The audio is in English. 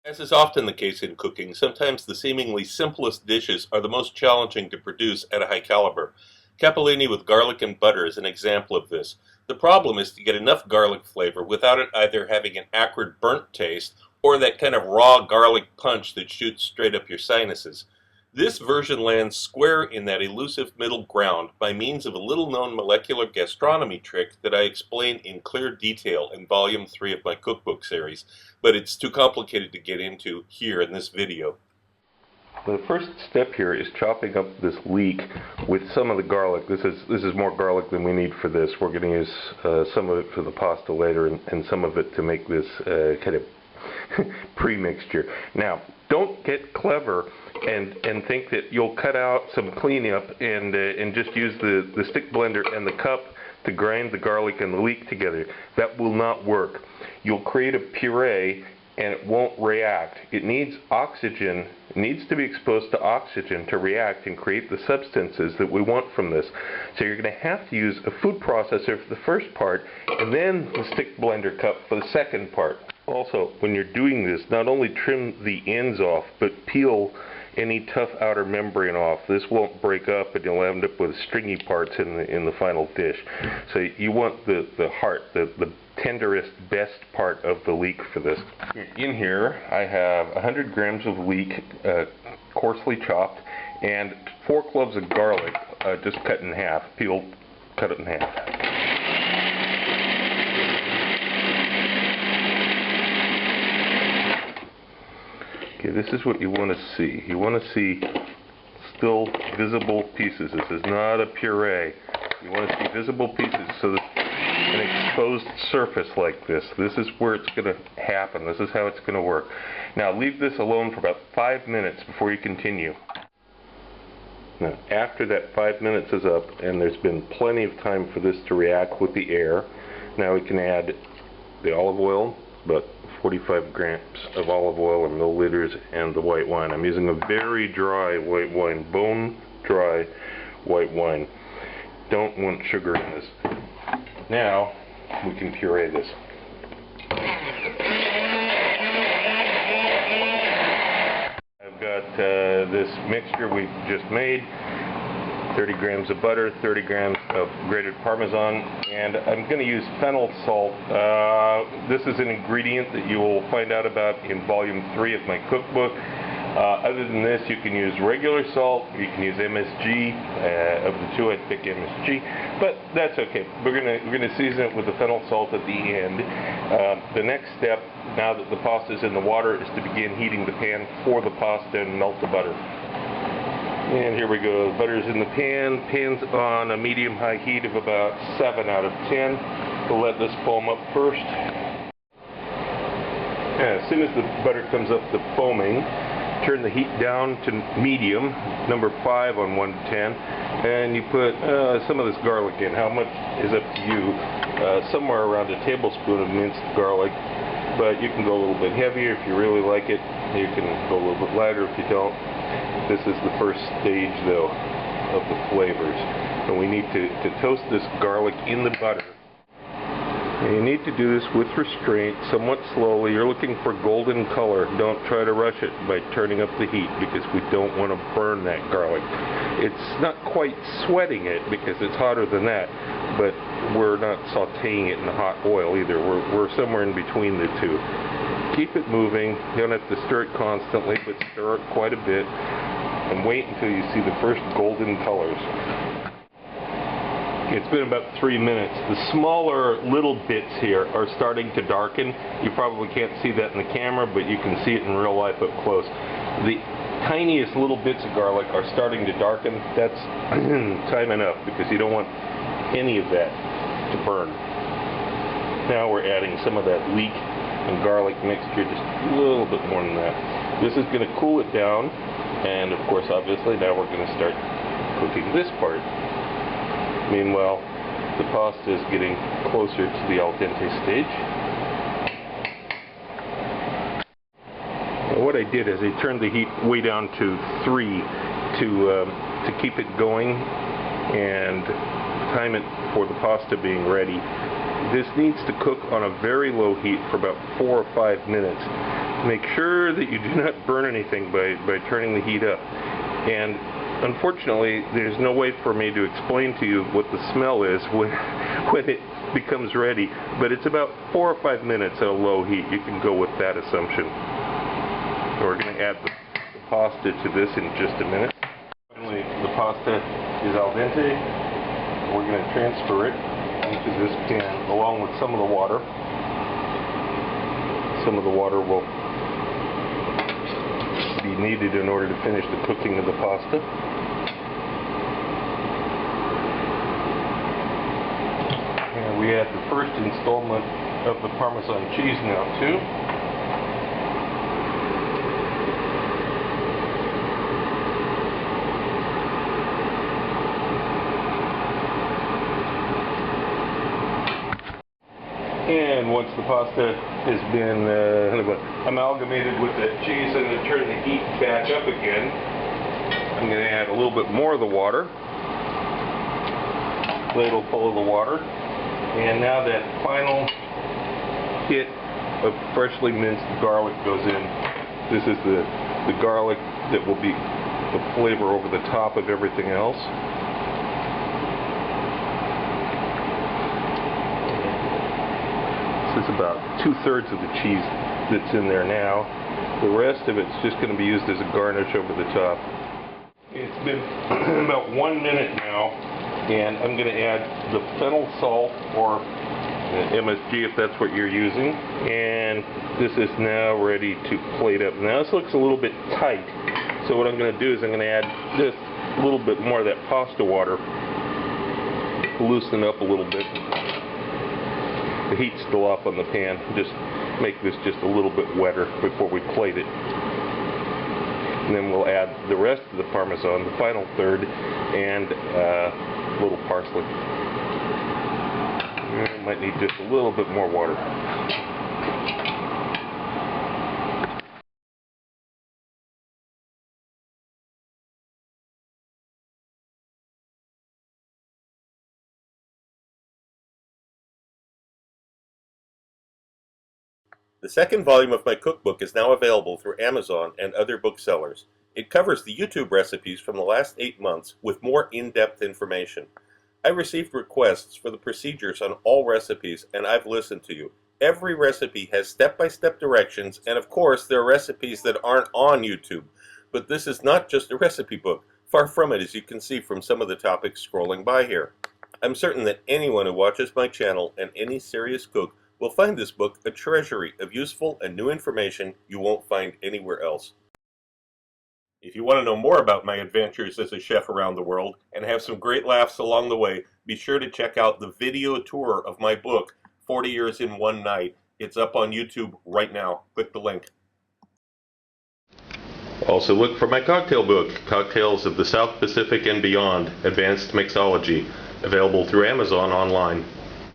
As is often the case in cooking, sometimes the seemingly simplest dishes are the most challenging to produce at a high caliber. Capellini with garlic and butter is an example of this. The problem is to get enough garlic flavor without it either having an acrid burnt taste or that kind of raw garlic punch that shoots straight up your sinuses. This version lands square in that elusive middle ground by means of a little-known molecular gastronomy trick that I explain in clear detail in Volume 3 of my cookbook series, but it's too complicated to get into here in this video. The first step here is chopping up this leek with some of the garlic. This is more garlic than we need for this. We're going to use some of it for the pasta later and some of it to make this kind of pre-mixture. Now, don't get clever and think that you'll cut out some cleanup and just use the stick blender and the cup to grind the garlic and the leek together. That will not work. You'll create a puree and it won't react. It needs oxygen. It needs to be exposed to oxygen to react and create the substances that we want from this. So you're going to have to use a food processor for the first part and then the stick blender cup for the second part. Also, when you're doing this, not only trim the ends off, but peel any tough outer membrane off. This won't break up and you'll end up with stringy parts in the final dish. So you want the heart, the tenderest, best part of the leek for this. In here I have 100 grams of leek, coarsely chopped, and 4 cloves of garlic, just cut in half, peeled, cut it in half. Okay, this is what you want to see. You want to see still visible pieces. This is not a puree. You want to see visible pieces so that an exposed surface like this is where it's going to happen. This is how it's going to work. Now leave this alone for about 5 minutes before you continue. Now after that 5 minutes is up and there's been plenty of time for this to react with the air, now we can add the olive oil, about 45 grams of olive oil or milliliters, and the white wine. I'm using a very dry white wine, bone dry white wine. Don't want sugar in this. Now we can puree this. I've got this mixture we just made. 30 grams of butter, 30 grams of grated Parmesan, and I'm going to use fennel salt. This is an ingredient that you will find out about in Volume 3 of my cookbook. Other than this, you can use regular salt, you can use MSG. Of the two, I'd pick MSG, but that's okay. We're gonna season it with the fennel salt at the end. The next step, now that the pasta is in the water, is to begin heating the pan for the pasta and melt the butter. And here we go. The butter's in the pan. Pan's on a medium-high heat of about 7 out of 10. We'll let this foam up first. And as soon as the butter comes up to foaming, turn the heat down to medium, number 5 on 1 to 10, and you put some of this garlic in. How much is up to you. Somewhere around a tablespoon of minced garlic, but you can go a little bit heavier if you really like it. You can go a little bit lighter if you don't. This is the first stage, though, of the flavors. And we need to toast this garlic in the butter. And you need to do this with restraint, somewhat slowly. You're looking for golden color. Don't try to rush it by turning up the heat, because we don't want to burn that garlic. It's not quite sweating it because it's hotter than that, but we're not sauteing it in hot oil either. We're somewhere in between the two. Keep it moving. You don't have to stir it constantly, but stir it quite a bit. And wait until you see the first golden colors. It's been about 3 minutes. The smaller little bits here are starting to darken. You probably can't see that in the camera, but you can see it in real life up close. The tiniest little bits of garlic are starting to darken. That's time enough, because you don't want any of that to burn. Now we're adding some of that leek and garlic mixture, just a little bit more than that. This is going to cool it down, and of course, obviously, now we're going to start cooking this part. Meanwhile, the pasta is getting closer to the al dente stage. Now what I did is I turned the heat way down to 3 to keep it going and time it for the pasta being ready. This needs to cook on a very low heat for about 4 or 5 minutes. Make sure that you do not burn anything by turning the heat up. And unfortunately, there's no way for me to explain to you what the smell is when it becomes ready, but it's about 4 or 5 minutes at a low heat. You can go with that assumption. So we're going to add the pasta to this in just a minute. Finally, the pasta is al dente. We're going to transfer it into this pan along with some of the water. Some of the water will be needed in order to finish the cooking of the pasta. And we add the first installment of the Parmesan cheese now too. And once the pasta has been amalgamated with the cheese, I'm going to turn the heat back up again. I'm going to add a little bit more of the water. Ladle full of the water. And now that final hit of freshly minced garlic goes in. This is the garlic that will be the flavor over the top of everything else. This is about 2/3 of the cheese that's in there now. The rest of it's just going to be used as a garnish over the top. It's been about 1 minute now, and I'm going to add the fennel salt, or MSG if that's what you're using, and this is now ready to plate up. Now this looks a little bit tight, so what I'm going to do is I'm going to add just a little bit more of that pasta water to loosen up a little bit. The heat's still up on the pan. Just make this just a little bit wetter before we plate it. And then we'll add the rest of the Parmesan, the final third, and a little parsley. And might need just a little bit more water. The second volume of my cookbook is now available through Amazon and other booksellers. It covers the YouTube recipes from the last 8 months with more in-depth information. I received requests for the procedures on all recipes, and I've listened to you. Every recipe has step-by-step directions, and of course there are recipes that aren't on YouTube. But this is not just a recipe book. Far from it, as you can see from some of the topics scrolling by here. I'm certain that anyone who watches my channel and any serious cook will find this book a treasury of useful and new information you won't find anywhere else. If you want to know more about my adventures as a chef around the world and have some great laughs along the way, be sure to check out the video tour of my book, 40 Years in One Night. It's up on YouTube right now. Click the link. Also look for my cocktail book, Cocktails of the South Pacific and Beyond, Advanced Mixology, available through Amazon online.